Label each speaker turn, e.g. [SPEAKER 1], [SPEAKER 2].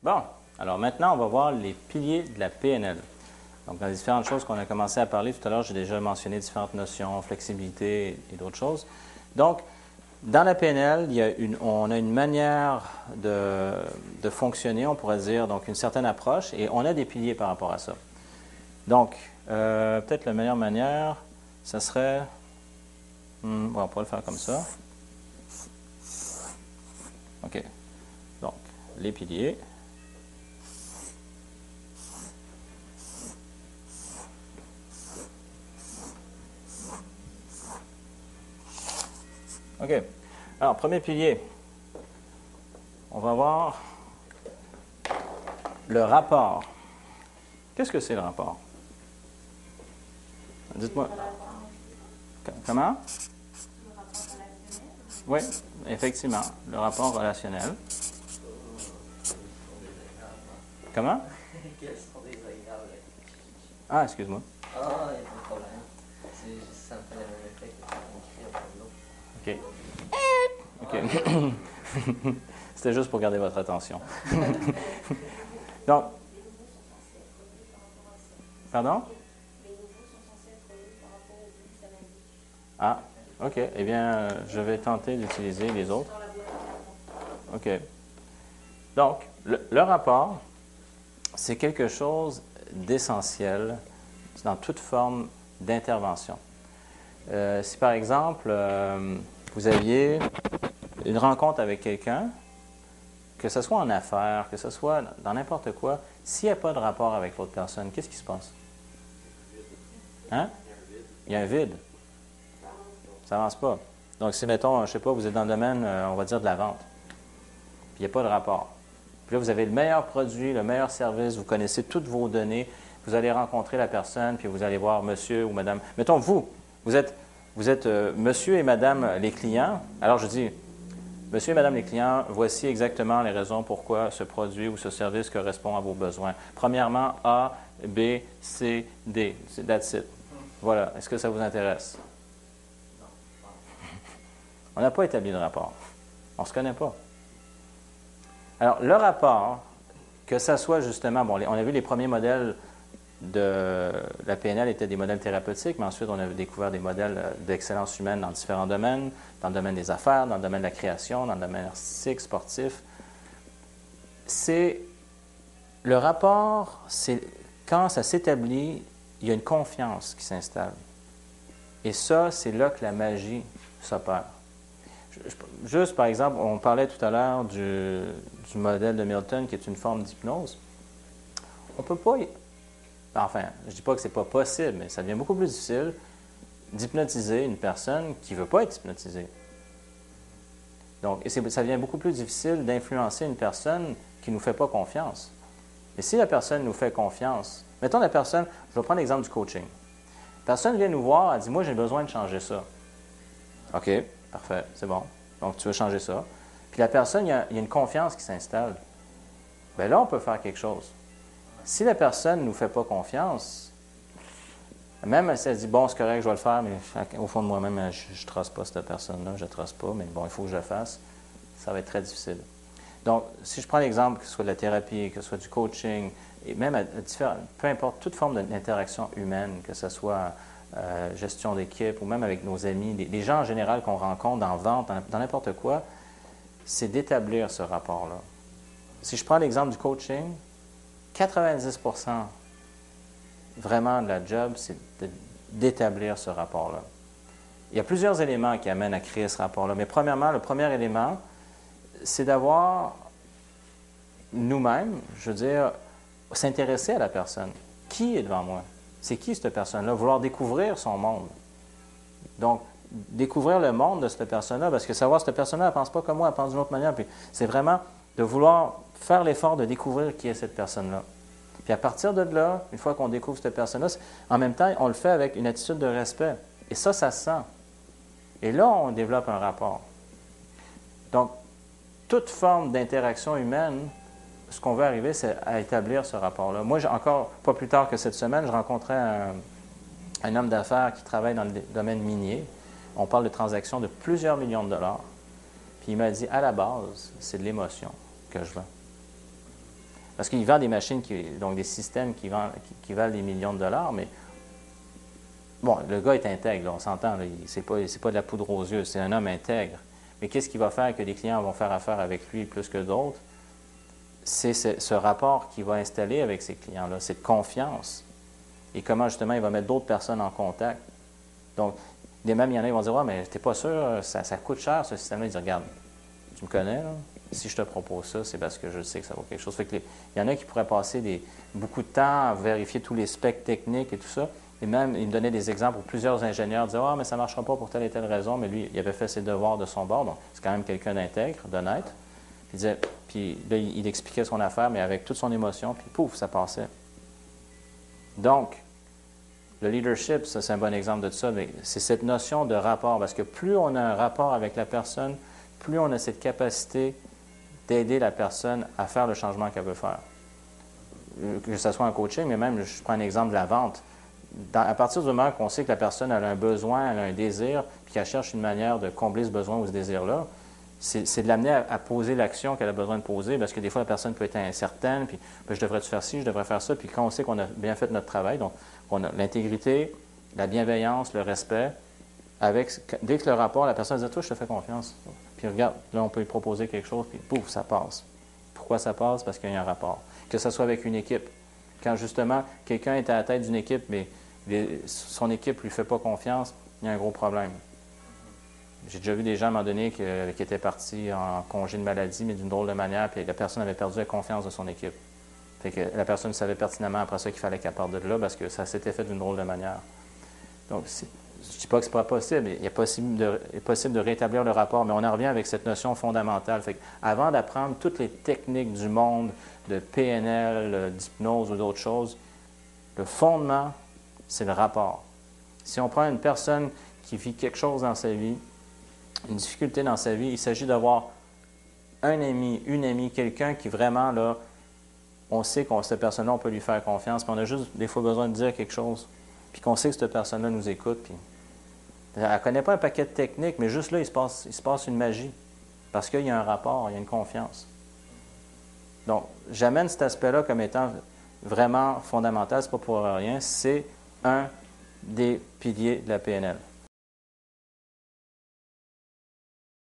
[SPEAKER 1] Bon, alors maintenant, on va voir les piliers de la PNL. Donc, dans les différentes choses qu'on a commencé à parler tout à l'heure, j'ai déjà mentionné différentes notions, flexibilité et d'autres choses. Donc, dans la PNL, on a une manière de fonctionner, on pourrait dire, donc une certaine approche, et on a des piliers par rapport à ça. Donc, peut-être la meilleure manière, ça serait... on pourrait le faire comme ça. OK. Donc, les piliers. OK. Alors, premier pilier, on va voir le rapport. Qu'est-ce que c'est le rapport? Dites-moi. Comment? Oui, effectivement, le rapport relationnel. Comment? Ah, excuse-moi.
[SPEAKER 2] Ah, il n'y a pas de problème. C'est juste ça me fait le même effet que mon cri au tableau.
[SPEAKER 1] OK. OK. C'était juste pour garder votre attention. Donc, pardon? Ah, OK. Eh bien, je vais tenter d'utiliser les autres. OK. Donc, le rapport, c'est quelque chose d'essentiel dans toute forme d'intervention. Si par exemple, vous aviez une rencontre avec quelqu'un, que ce soit en affaires, que ce soit dans n'importe quoi, s'il n'y a pas de rapport avec l'autre personne, qu'est-ce qui se passe? Hein? Il y a un vide. Ça n'avance pas. Donc, si, mettons, je ne sais pas, vous êtes dans le domaine, on va dire, de la vente, puis il n'y a pas de rapport. Puis là, vous avez le meilleur produit, le meilleur service, vous connaissez toutes vos données, vous allez rencontrer la personne, puis vous allez voir monsieur ou madame. Mettons, vous êtes monsieur et madame les clients. Alors, je dis, monsieur et madame les clients, voici exactement les raisons pourquoi ce produit ou ce service correspond à vos besoins. Premièrement, A, B, C, D. That's it. Voilà. Est-ce que ça vous intéresse? On n'a pas établi de rapport. On ne se connaît pas. Alors, le rapport, que ça soit justement, bon, on a vu les premiers modèles de la PNL étaient des modèles thérapeutiques, mais ensuite on a découvert des modèles d'excellence humaine dans différents domaines, dans le domaine des affaires, dans le domaine de la création, dans le domaine artistique, sportif. Le rapport, c'est quand ça s'établit, il y a une confiance qui s'installe. Et ça, c'est là que la magie s'opère. Juste, par exemple, on parlait tout à l'heure du modèle de Milton, qui est une forme d'hypnose. On ne peut pas... Enfin, je ne dis pas que ce n'est pas possible, mais ça devient beaucoup plus difficile d'hypnotiser une personne qui ne veut pas être hypnotisée. Donc, ça devient beaucoup plus difficile d'influencer une personne qui ne nous fait pas confiance. Mais si la personne nous fait confiance, mettons la personne, je vais prendre l'exemple du coaching. La personne vient nous voir, elle dit, moi j'ai besoin de changer ça. OK, parfait, c'est bon. Donc, tu veux changer ça. Puis la personne, il y a une confiance qui s'installe. Bien là, on peut faire quelque chose. Si la personne ne nous fait pas confiance, même si elle dit, bon, c'est correct, je vais le faire, mais au fond de moi-même, je ne trace pas cette personne-là, je ne trace pas, mais bon, il faut que je le fasse, ça va être très difficile. Donc, si je prends l'exemple, que ce soit de la thérapie, que ce soit du coaching, et même peu importe, toute forme d'interaction humaine, que ce soit gestion d'équipe ou même avec nos amis, les gens en général qu'on rencontre dans vente, dans n'importe quoi, c'est d'établir ce rapport-là. Si je prends l'exemple du coaching, 90% vraiment de la job, c'est d'établir ce rapport-là. Il y a plusieurs éléments qui amènent à créer ce rapport-là. Mais premièrement, le premier élément, c'est d'avoir nous-mêmes, je veux dire, s'intéresser à la personne. Qui est devant moi? C'est qui cette personne-là? Vouloir découvrir son monde. Donc, découvrir le monde de cette personne-là, parce que savoir cette personne-là, elle ne pense pas comme moi, elle pense d'une autre manière. Puis c'est vraiment de vouloir faire l'effort de découvrir qui est cette personne-là. Puis à partir de là, une fois qu'on découvre cette personne-là, en même temps, on le fait avec une attitude de respect. Et ça se sent. Et là, on développe un rapport. Donc, toute forme d'interaction humaine, ce qu'on veut arriver, c'est à établir ce rapport-là. Moi, encore pas plus tard que cette semaine, je rencontrais un homme d'affaires qui travaille dans le domaine minier. On parle de transactions de plusieurs millions de dollars. Puis il m'a dit, à la base, c'est de l'émotion que je vends. Parce qu'il vend des machines, donc des systèmes qui valent des millions de dollars, mais bon, le gars est intègre, là, on s'entend, c'est pas de la poudre aux yeux, c'est un homme intègre. Mais qu'est-ce qui va faire que les clients vont faire affaire avec lui plus que d'autres? C'est ce rapport qu'il va installer avec ses clients-là, cette confiance. Et comment, justement, il va mettre d'autres personnes en contact. Donc, même, il y en a qui vont dire, ouais, mais t'es pas sûr, ça coûte cher, ce système-là. Ils disent, regarde, tu me connais, là? Si je te propose ça, c'est parce que je sais que ça vaut quelque chose. Fait que il y en a qui pourraient passer beaucoup de temps à vérifier tous les specs techniques et tout ça. Et même, il me donnait des exemples où plusieurs ingénieurs disaient, ah, mais ça ne marchera pas pour telle et telle raison, mais lui, il avait fait ses devoirs de son bord, donc c'est quand même quelqu'un d'intègre, d'honnête. Puis là, il expliquait son affaire, mais avec toute son émotion, puis pouf, ça passait. Donc, le leadership, ça c'est un bon exemple de ça, mais c'est cette notion de rapport, parce que plus on a un rapport avec la personne, plus on a cette capacité d'aider la personne à faire le changement qu'elle veut faire. Que ce soit en coaching, mais même, je prends un exemple de la vente. À partir du moment qu'on sait que la personne a un besoin, elle a un désir, puis qu'elle cherche une manière de combler ce besoin ou ce désir-là, c'est de l'amener à poser l'action qu'elle a besoin de poser, parce que des fois, la personne peut être incertaine, puis je devrais-tu faire ci, je devrais faire ça, puis quand on sait qu'on a bien fait notre travail, donc on a l'intégrité, la bienveillance, le respect, dès que le rapport, la personne dit « Toi, je te fais confiance. » Puis regarde, là, on peut lui proposer quelque chose, puis pouf, ça passe. Pourquoi ça passe? Parce qu'il y a un rapport. Que ce soit avec une équipe. Quand justement, quelqu'un est à la tête d'une équipe, mais son équipe ne lui fait pas confiance, il y a un gros problème. J'ai déjà vu des gens, à un moment donné, qui étaient partis en congé de maladie, mais d'une drôle de manière, puis la personne avait perdu la confiance de son équipe. Fait que la personne savait pertinemment après ça qu'il fallait qu'elle parte de là, parce que ça s'était fait d'une drôle de manière. Donc, je ne dis pas que ce n'est pas possible, il est possible de rétablir le rapport, mais on en revient avec cette notion fondamentale. Fait avant d'apprendre toutes les techniques du monde, de PNL, d'hypnose ou d'autres choses, le fondement, c'est le rapport. Si on prend une personne qui vit quelque chose dans sa vie, une difficulté dans sa vie, il s'agit d'avoir un ami, une amie, quelqu'un qui vraiment, là, on sait que cette personne-là, on peut lui faire confiance, puis on a juste des fois besoin de dire quelque chose, puis qu'on sait que cette personne-là nous écoute, puis elle ne connaît pas un paquet de techniques, mais juste là, il se passe une magie, parce qu'il y a un rapport, il y a une confiance. Donc, j'amène cet aspect-là comme étant vraiment fondamental, ce n'est pas pour rien, c'est un des piliers de la PNL.